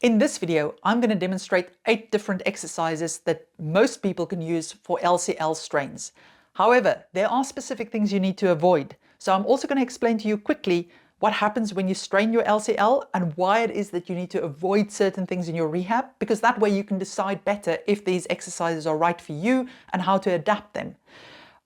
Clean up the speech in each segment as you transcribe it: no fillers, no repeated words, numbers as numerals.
In this video, I'm going to demonstrate 8 different exercises that most people can use for LCL strains. However, there are specific things you need to avoid. So I'm also going to explain to you quickly what happens when you strain your LCL and why it is that you need to avoid certain things in your rehab, because that way you can decide better if these exercises are right for you and how to adapt them.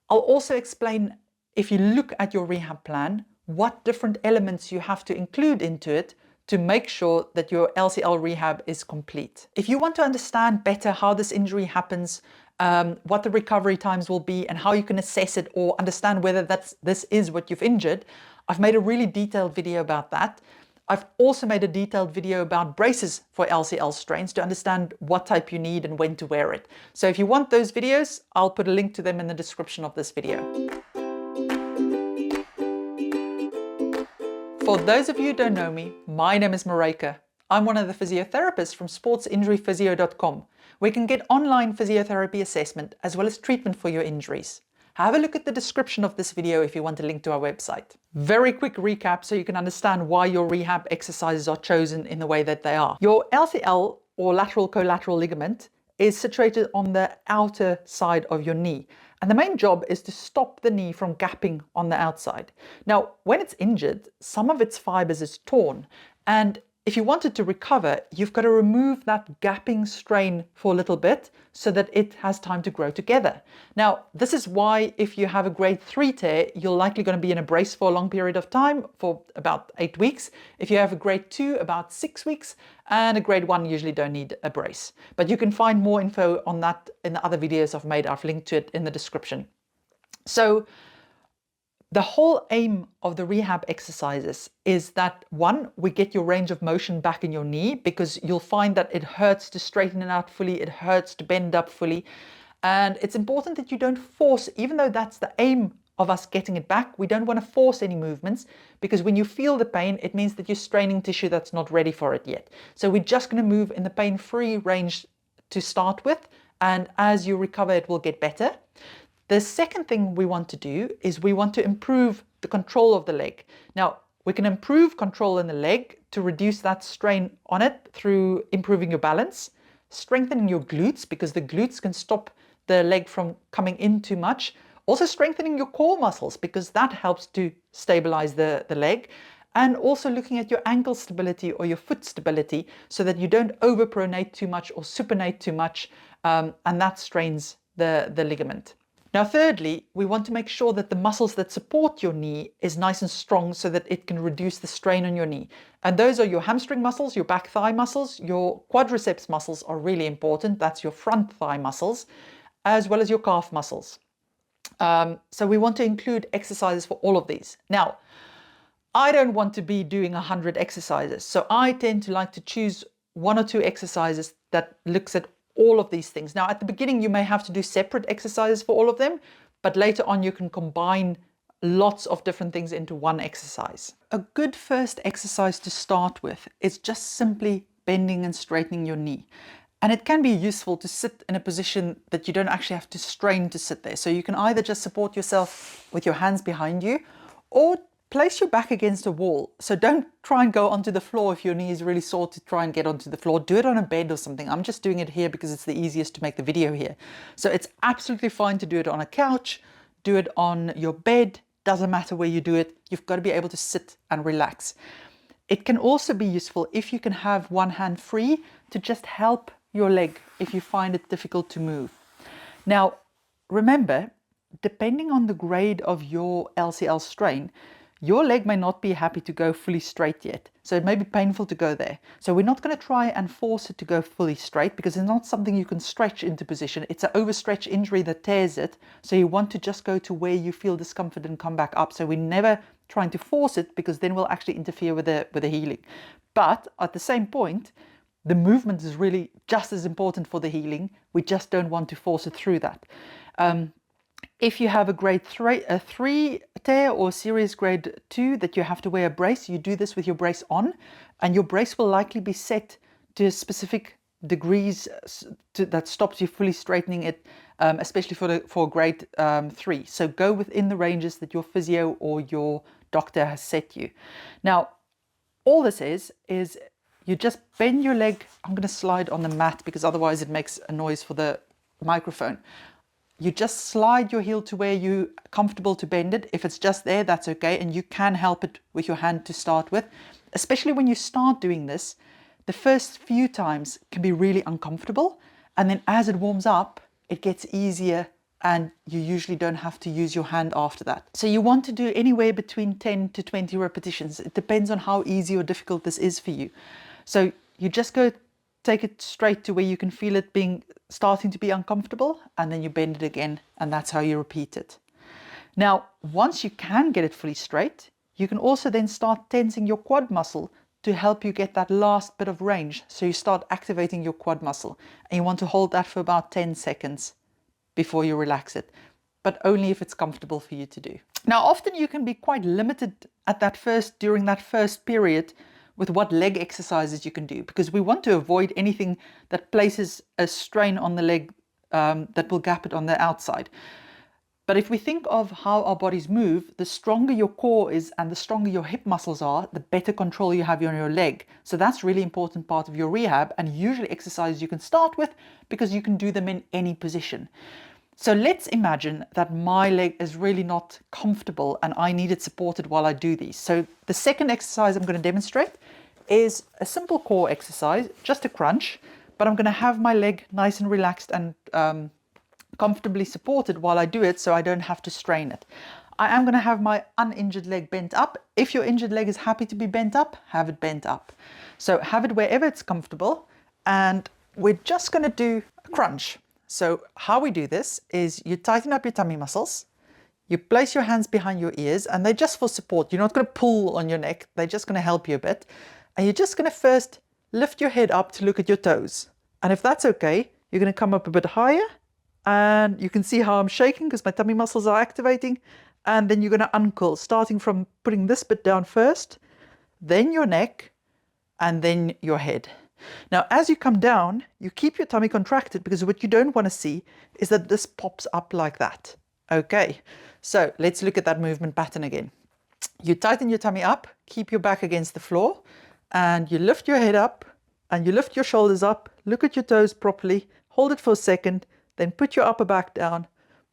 I'll also explain, if you look at your rehab plan, what different elements you have to include into it to make sure that your LCL rehab is complete. If you want to understand better how this injury happens, what the recovery times will be and how you can assess it or understand whether this is what you've injured, I've made a really detailed video about that. I've also made a detailed video about braces for LCL strains to understand what type you need and when to wear it. So if you want those videos, I'll put a link to them in the description of this video. For those of you who don't know me, my name is Maryke. I'm one of the physiotherapists from sportsinjuryphysio.com, where you can get online physiotherapy assessment as well as treatment for your injuries. Have a look at the description of this video if you want a link to our website. Very quick recap so you can understand why your rehab exercises are chosen in the way that they are. Your LCL, or lateral collateral ligament, is situated on the outer side of your knee. And the main job is to stop the knee from gapping on the outside. Now, when it's injured, some of its fibers is torn. And if you want it to recover, you've got to remove that gapping strain for a little bit so that it has time to grow together. Now, this is why if you have a grade 3 tear, you're likely going to be in a brace for a long period of time, for about 8 weeks. If you have a grade 2, about 6 weeks, and a grade 1 usually don't need a brace. But you can find more info on that in the other videos I've made. I've linked to it in the description. So the whole aim of the rehab exercises is that, one, we get your range of motion back in your knee, because you'll find that it hurts to straighten it out fully, it hurts to bend up fully. And it's important that you don't force, even though that's the aim of us getting it back, we don't want to force any movements, because when you feel the pain, it means that you're straining tissue that's not ready for it yet. So we're just going to move in the pain-free range to start with, and as you recover, it will get better. The second thing we want to do is we want to improve the control of the leg. Now, we can improve control in the leg to reduce that strain on it through improving your balance, strengthening your glutes, because the glutes can stop the leg from coming in too much. Also strengthening your core muscles, because that helps to stabilize the leg. And also looking at your ankle stability or your foot stability so that you don't overpronate too much or supinate too much, and that strains the ligament. Now, thirdly, we want to make sure that the muscles that support your knee is nice and strong so that it can reduce the strain on your knee. And those are your hamstring muscles, your back thigh muscles, your quadriceps muscles are really important. That's your front thigh muscles, as well as your calf muscles. So we want to include exercises for all of these. Now, I don't want to be doing 100 exercises. So I tend to like to choose 1 or 2 exercises that looks at all of these things. Now, at the beginning, you may have to do separate exercises for all of them, but later on you can combine lots of different things into one exercise. A good first exercise to start with is just simply bending and straightening your knee. And it can be useful to sit in a position that you don't actually have to strain to sit there. So you can either just support yourself with your hands behind you, or place your back against a wall. So don't try and go onto the floor if your knee is really sore to try and get onto the floor. Do it on a bed or something. I'm just doing it here because it's the easiest to make the video here. So it's absolutely fine to do it on a couch, do it on your bed, doesn't matter where you do it. You've got to be able to sit and relax. It can also be useful if you can have one hand free to just help your leg if you find it difficult to move. Now, remember, depending on the grade of your LCL strain, your leg may not be happy to go fully straight yet. So it may be painful to go there. So we're not going to try and force it to go fully straight, because it's not something you can stretch into position. It's an overstretch injury that tears it. So you want to just go to where you feel discomfort and come back up. So we're never trying to force it, because then we'll actually interfere with the healing. But at the same point, the movement is really just as important for the healing. We just don't want to force it through that. If you have a grade 3 tear or serious grade 2 that you have to wear a brace, you do this with your brace on, and your brace will likely be set to specific degrees that stops you fully straightening it, especially for grade 3. So go within the ranges that your physio or your doctor has set you. Now, all this is you just bend your leg. I'm going to slide on the mat because otherwise it makes a noise for the microphone. You just slide your heel to where you're comfortable to bend it. If it's just there, that's okay. And you can help it with your hand to start with. Especially when you start doing this, the first few times can be really uncomfortable. And then as it warms up, it gets easier and you usually don't have to use your hand after that. So you want to do anywhere between 10 to 20 repetitions. It depends on how easy or difficult this is for you. So you just go take it straight to where you can feel it starting to be uncomfortable, and then you bend it again, and that's how you repeat it. Now, once you can get it fully straight, you can also then start tensing your quad muscle to help you get that last bit of range. So you start activating your quad muscle, and you want to hold that for about 10 seconds before you relax it, but only if it's comfortable for you to do. Now, often you can be quite limited during that first period with what leg exercises you can do, because we want to avoid anything that places a strain on the leg that will gap it on the outside. But if we think of how our bodies move, the stronger your core is and the stronger your hip muscles are, the better control you have on your leg. So that's really important part of your rehab, and usually exercises you can start with because you can do them in any position. So let's imagine that my leg is really not comfortable and I need it supported while I do these. So the second exercise I'm going to demonstrate is a simple core exercise, just a crunch, but I'm going to have my leg nice and relaxed and comfortably supported while I do it, so I don't have to strain it. I am going to have my uninjured leg bent up. If your injured leg is happy to be bent up, have it bent up. So have it wherever it's comfortable, and we're just going to do a crunch. So how we do this is you tighten up your tummy muscles, you place your hands behind your ears, and they're just for support. You're not going to pull on your neck, they're just going to help you a bit. And you're just going to first lift your head up to look at your toes. And if that's okay, you're going to come up a bit higher, and you can see how I'm shaking because my tummy muscles are activating. And then you're going to uncurl, starting from putting this bit down first, then your neck, and then your head. Now, as you come down, you keep your tummy contracted because what you don't want to see is that this pops up like that. Okay, so let's look at that movement pattern again. You tighten your tummy up, keep your back against the floor, and you lift your head up and you lift your shoulders up, look at your toes properly, hold it for a second, then put your upper back down,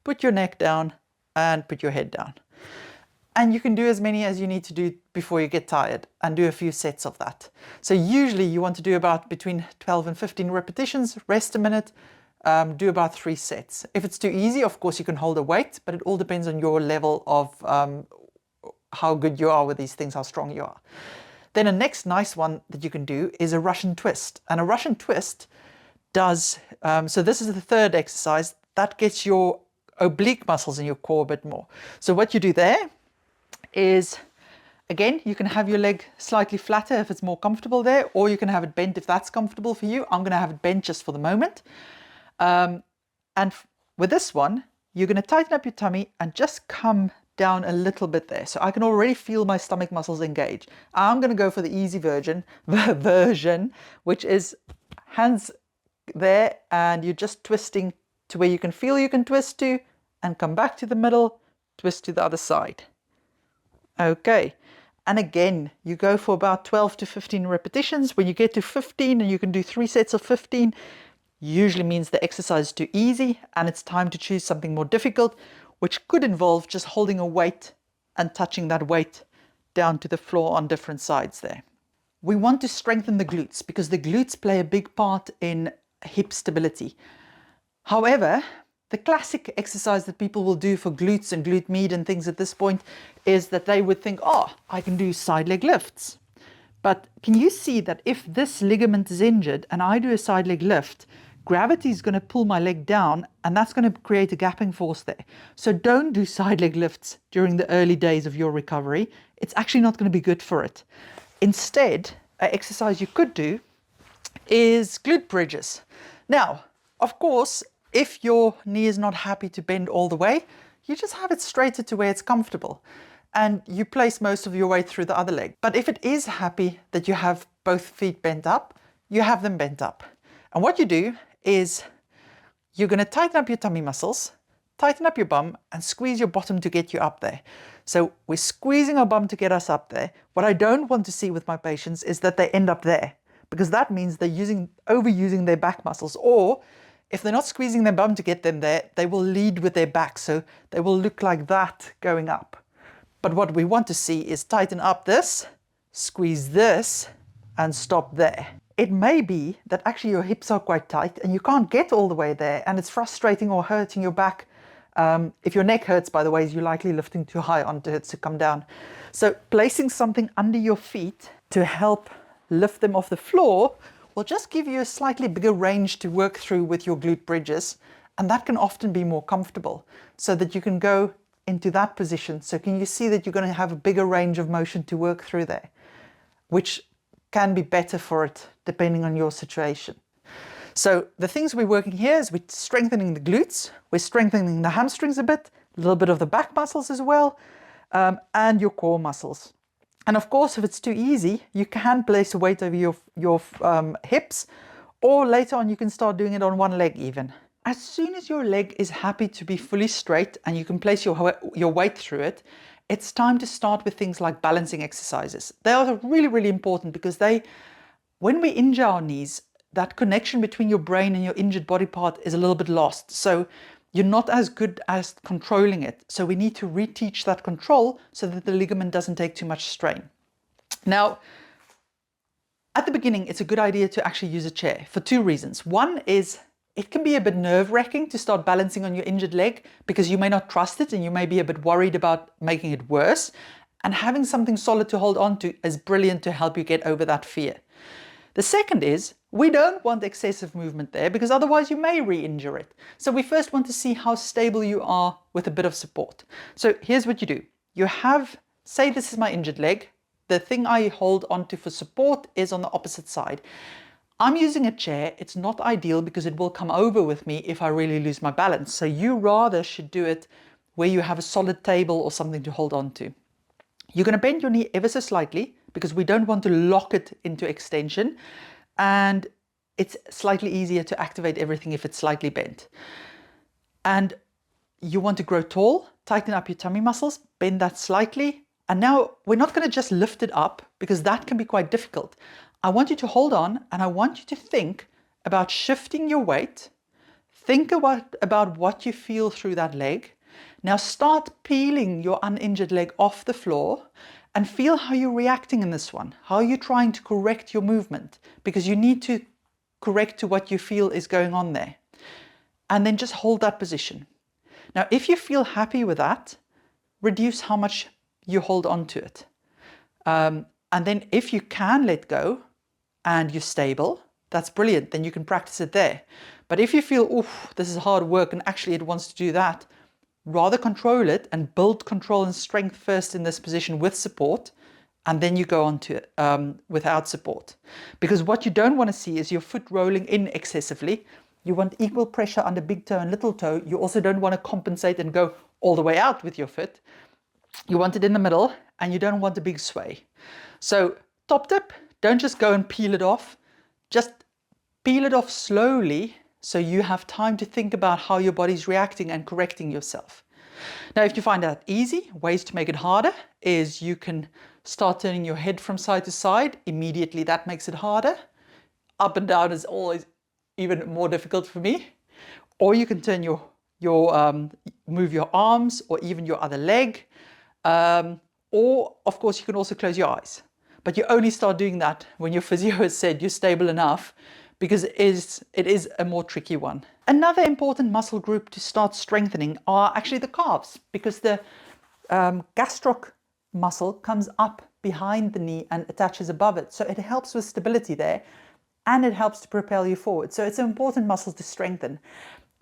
put your neck down, and put your head down. And you can do as many as you need to do before you get tired, and do a few sets of that. So usually you want to do about between 12 and 15 repetitions, rest a minute, do about 3 sets. If it's too easy, of course you can hold a weight, but it all depends on your level of how good you are with these things, how strong you are. Then a next nice one that you can do is a Russian twist. And a Russian twist does, so this is the third exercise, that gets your oblique muscles in your core a bit more. So what you do there is, again, you can have your leg slightly flatter if it's more comfortable there, or you can have it bent if that's comfortable for you. I'm going to have it bent just for the moment. And with this one, you're going to tighten up your tummy and just come down a little bit there. So I can already feel my stomach muscles engage. I'm going to go for the easy version, which is hands there, and you're just twisting to where you can feel you can twist to, and come back to the middle, twist to the other side. Okay, and again, you go for about 12 to 15 repetitions. When you get to 15 and you can do 3 sets of 15, usually means the exercise is too easy and it's time to choose something more difficult, which could involve just holding a weight and touching that weight down to the floor on different sides there. We want to strengthen the glutes because the glutes play a big part in hip stability. However, the classic exercise that people will do for glutes and glute med and things at this point is that they would think, oh, I can do side leg lifts. But can you see that if this ligament is injured and I do a side leg lift, gravity is going to pull my leg down and that's going to create a gapping force there. So don't do side leg lifts during the early days of your recovery. It's actually not going to be good for it. Instead, an exercise you could do is glute bridges. Now, of course, if your knee is not happy to bend all the way, you just have it straightened to where it's comfortable and you place most of your weight through the other leg. But if it is happy that you have both feet bent up, you have them bent up. And what you do is you're going to tighten up your tummy muscles, tighten up your bum and squeeze your bottom to get you up there. So we're squeezing our bum to get us up there. What I don't want to see with my patients is that they end up there. because that means they're overusing their back muscles, or if they're not squeezing their bum to get them there, they will lead with their back, so they will look like that going up. But what we want to see is tighten up this, squeeze this, and stop there. It may be that actually your hips are quite tight and you can't get all the way there, and it's frustrating or hurting your back. If your neck hurts, by the way, you're likely lifting too high onto it to come down. So placing something under your feet to help lift them off the floor will just give you a slightly bigger range to work through with your glute bridges, and that can often be more comfortable so that you can go into that position. So can you see that you're going to have a bigger range of motion to work through there, which can be better for it depending on your situation. So the things we're working here is we're strengthening the glutes, we're strengthening the hamstrings a bit, a little bit of the back muscles as well, and your core muscles. And of course, if it's too easy, you can place a weight over your hips, or later on you can start doing it on one leg even. As soon as your leg is happy to be fully straight and you can place your weight through it, it's time to start with things like balancing exercises. They are really, really important because when we injure our knees, that connection between your brain and your injured body part is a little bit lost. So you're not as good as controlling it. So we need to reteach that control so that the ligament doesn't take too much strain. Now, at the beginning, it's a good idea to actually use a chair for two reasons. One is it can be a bit nerve-wracking to start balancing on your injured leg because you may not trust it and you may be a bit worried about making it worse. And having something solid to hold on to is brilliant to help you get over that fear. The second is we don't want excessive movement there because otherwise you may re-injure it. So we first want to see how stable you are with a bit of support. So here's what you do. You have, say this is my injured leg. The thing I hold onto for support is on the opposite side. I'm using a chair. It's not ideal because it will come over with me if I really lose my balance. So you rather should do it where you have a solid table or something to hold on to. You're going to bend your knee ever so slightly because we don't want to lock it into extension, and it's slightly easier to activate everything if it's slightly bent. And you want to grow tall, tighten up your tummy muscles, bend that slightly. And now we're not going to just lift it up because that can be quite difficult. I want you to hold on and I want you to think about shifting your weight. Think about what you feel through that leg. Now start peeling your uninjured leg off the floor and feel how you're reacting in this one. How you're trying to correct your movement, because you need to correct to what you feel is going on there. And then just hold that position. Now, if you feel happy with that, reduce how much you hold on to it. And then if you can let go and you're stable, that's brilliant. Then you can practice it there. But if you feel, oof, this is hard work and actually it wants to do that, rather control it and build control and strength first in this position with support, and then you go on to it without support. Because what you don't want to see is your foot rolling in excessively. You want equal pressure under big toe and little toe. You also don't want to compensate and go all the way out with your foot. You want it in the middle and you don't want a big sway. So top tip, don't just go and peel it off. Just peel it off slowly so you have time to think about how your body's reacting and correcting yourself. Now, if you find that easy, ways to make it harder is you can start turning your head from side to side. Immediately that makes it harder. Up and down is always even more difficult for me. Or you can turn move your arms or even your other leg. Or of course you can also close your eyes. But you only start doing that when your physio has said you're stable enough, because it is a more tricky one. Another important muscle group to start strengthening are actually the calves, because the gastroc muscle comes up behind the knee and attaches above it. So it helps with stability there and it helps to propel you forward. So it's an important muscle to strengthen.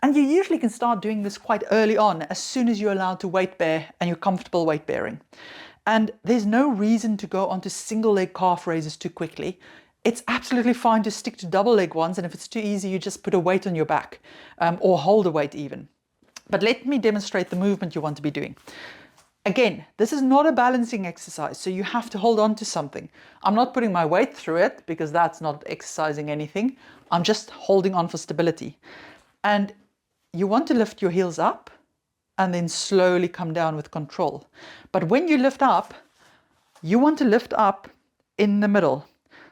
And you usually can start doing this quite early on, as soon as you're allowed to weight bear and you're comfortable weight bearing. And there's no reason to go onto single leg calf raises too quickly. It's absolutely fine to stick to double leg ones, and if it's too easy, you just put a weight on your back or hold a weight even. But let me demonstrate the movement you want to be doing. Again, this is not a balancing exercise, so you have to hold on to something. I'm not putting my weight through it because that's not exercising anything. I'm just holding on for stability. And you want to lift your heels up and then slowly come down with control. But when you lift up, you want to lift up in the middle.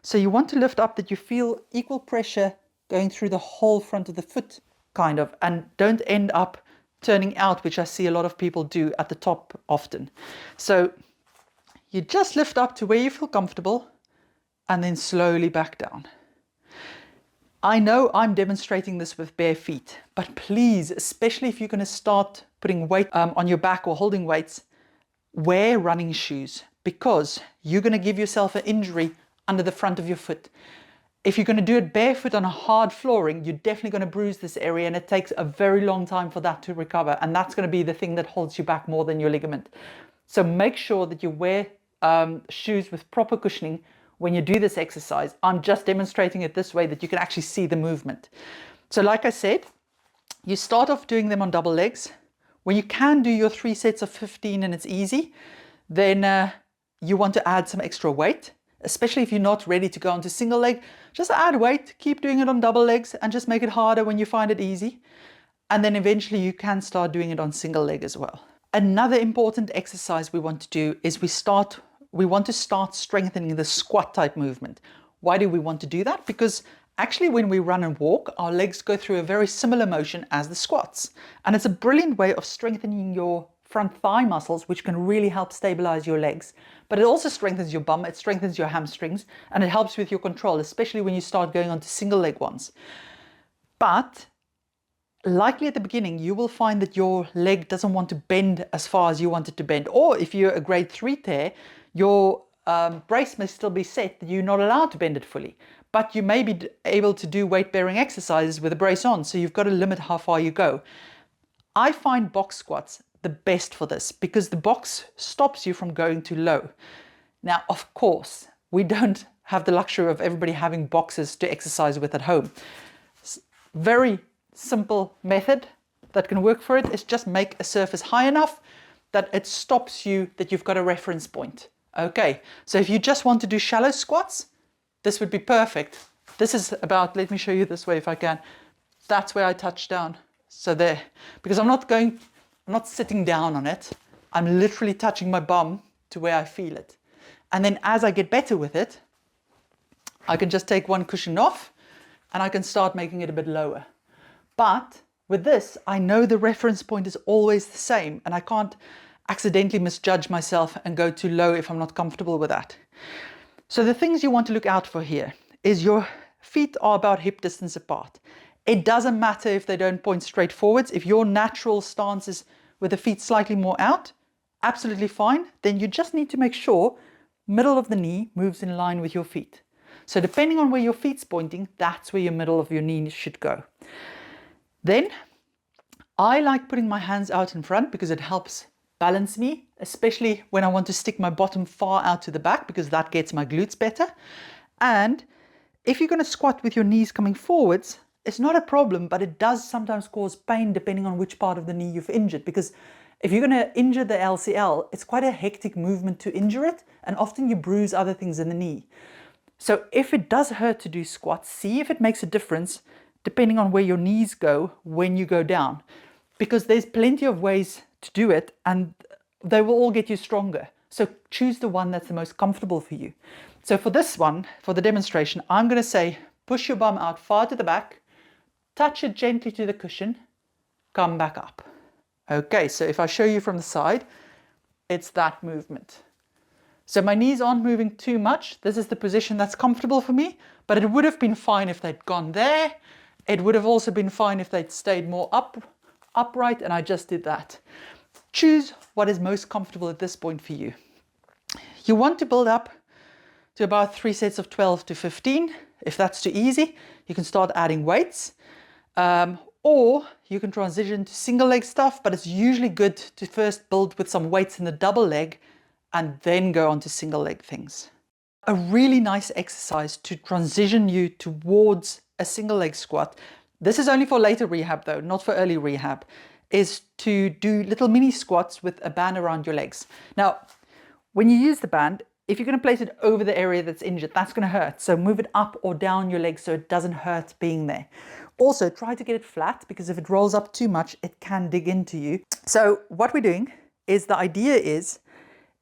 So you want to lift up that you feel equal pressure going through the whole front of the foot, kind of, and don't end up turning out, which I see a lot of people do at the top often. So you just lift up to where you feel comfortable and then slowly back down. I know I'm demonstrating this with bare feet, but please, especially if you're going to start putting weight on your back or holding weights, wear running shoes, because you're going to give yourself an injury under the front of your foot. If you're going to do it barefoot on a hard flooring, you're definitely going to bruise this area, and it takes a very long time for that to recover, and that's going to be the thing that holds you back more than your ligament. So make sure that you wear shoes with proper cushioning when you do this exercise. I'm just demonstrating it this way that you can actually see the movement. So like I said, you start off doing them on double legs. When you can do your 3 sets of 15 and it's easy, then you want to add some extra weight, especially if you're not ready to go onto single leg. Just add weight, keep doing it on double legs, and just make it harder when you find it easy. And then eventually you can start doing it on single leg as well. Another important exercise we want to do is we want to start strengthening the squat type movement. Why do we want to do that? Because actually when we run and walk, our legs go through a very similar motion as the squats. And it's a brilliant way of strengthening your front thigh muscles, which can really help stabilize your legs. But it also strengthens your bum, it strengthens your hamstrings, and it helps with your control, especially when you start going on to single leg ones. But likely at the beginning, you will find that your leg doesn't want to bend as far as you want it to bend. Or if you're a grade 3 tear, your brace may still be set that you're not allowed to bend it fully. But you may be able to do weight-bearing exercises with a brace on, so you've got to limit how far you go. I find box squats the best for this because the box stops you from going too low. Now, of course, we don't have the luxury of everybody having boxes to exercise with at home. Very simple method that can work for it is just make a surface high enough that it stops you, that you've got a reference point. Okay, so if you just want to do shallow squats, this would be perfect. This is about, let me show you this way if I can. That's where I touch down. So there, because I'm not sitting down on it. I'm literally touching my bum to where I feel it. And then as I get better with it, I can just take one cushion off and I can start making it a bit lower. But with this, I know the reference point is always the same and I can't accidentally misjudge myself and go too low if I'm not comfortable with that. So the things you want to look out for here is your feet are about hip distance apart. It doesn't matter if they don't point straight forwards. If your natural stance is with the feet slightly more out, absolutely fine. Then you just need to make sure middle of the knee moves in line with your feet. So depending on where your feet's pointing, that's where your middle of your knee should go. Then I like putting my hands out in front because it helps balance me, especially when I want to stick my bottom far out to the back because that gets my glutes better. And if you're going to squat with your knees coming forwards, it's not a problem, but it does sometimes cause pain depending on which part of the knee you've injured. Because if you're going to injure the LCL, it's quite a hectic movement to injure it, and often you bruise other things in the knee. So if it does hurt to do squats, see if it makes a difference depending on where your knees go when you go down. Because there's plenty of ways to do it, and they will all get you stronger. So choose the one that's the most comfortable for you. So for this one, for the demonstration, I'm going to say push your bum out far to the back, touch it gently to the cushion, come back up. Okay, so if I show you from the side, it's that movement. So my knees aren't moving too much. This is the position that's comfortable for me, but it would have been fine if they'd gone there. It would have also been fine if they'd stayed more upright, and I just did that. Choose what is most comfortable at this point for you. You want to build up to about 3 sets of 12 to 15. If that's too easy, you can start adding weights. Or you can transition to single leg stuff, but it's usually good to first build with some weights in the double leg and then go on to single leg things. A really nice exercise to transition you towards a single leg squat, this is only for later rehab though, not for early rehab, is to do little mini squats with a band around your legs. Now, when you use the band, if you're going to place it over the area that's injured, that's going to hurt. So move it up or down your leg so it doesn't hurt being there. Also, try to get it flat because if it rolls up too much, it can dig into you. So what we're doing is, the idea is,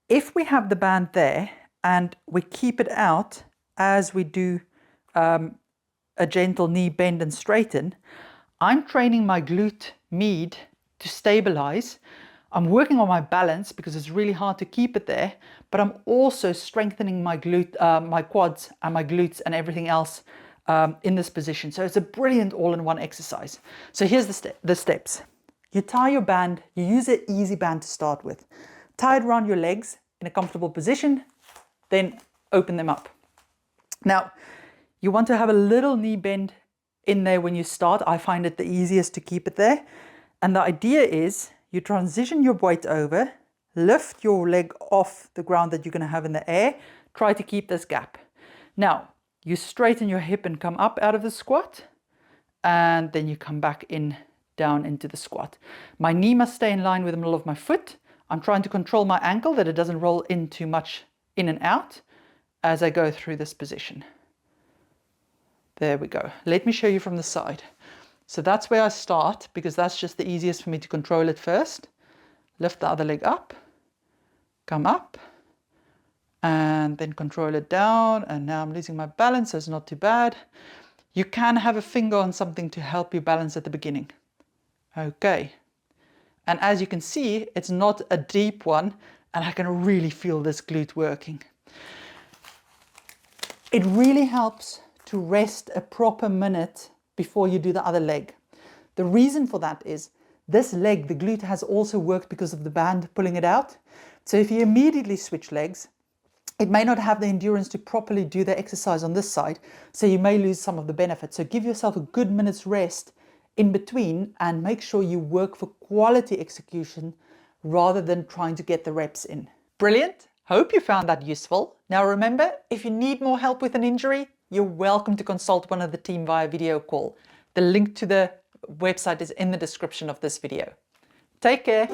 if we have the band there and we keep it out as we do a gentle knee bend and straighten, I'm training my glute med to stabilize. I'm working on my balance because it's really hard to keep it there, but I'm also strengthening my glute, my quads and my glutes and everything else in this position. So it's a brilliant all-in-one exercise. So here's the steps. You tie your band, you use an easy band to start with. Tie it around your legs in a comfortable position, then open them up. Now, you want to have a little knee bend in there when you start. I find it the easiest to keep it there. And the idea is you transition your weight over, lift your leg off the ground that you're going to have in the air, try to keep this gap. Now, you straighten your hip and come up out of the squat, and then you come back in, down into the squat. My knee must stay in line with the middle of my foot. I'm trying to control my ankle that it doesn't roll in too much in and out as I go through this position. There we go. Let me show you from the side. So that's where I start, because that's just the easiest for me to control it first. Lift the other leg up, come up, and then control it down. And now I'm losing my balance, so it's not too bad. You can have a finger on something to help you balance at the beginning. Okay. And as you can see, it's not a deep one, and I can really feel this glute working. It really helps to rest a proper minute before you do the other leg. The reason for that is this leg, the glute, has also worked because of the band pulling it out. So if you immediately switch legs, it may not have the endurance to properly do the exercise on this side, so you may lose some of the benefits. So give yourself a good minute's rest in between and make sure you work for quality execution rather than trying to get the reps in. Brilliant! Hope you found that useful. Now remember, if you need more help with an injury, you're welcome to consult one of the team via video call. The link to the website is in the description of this video. Take care.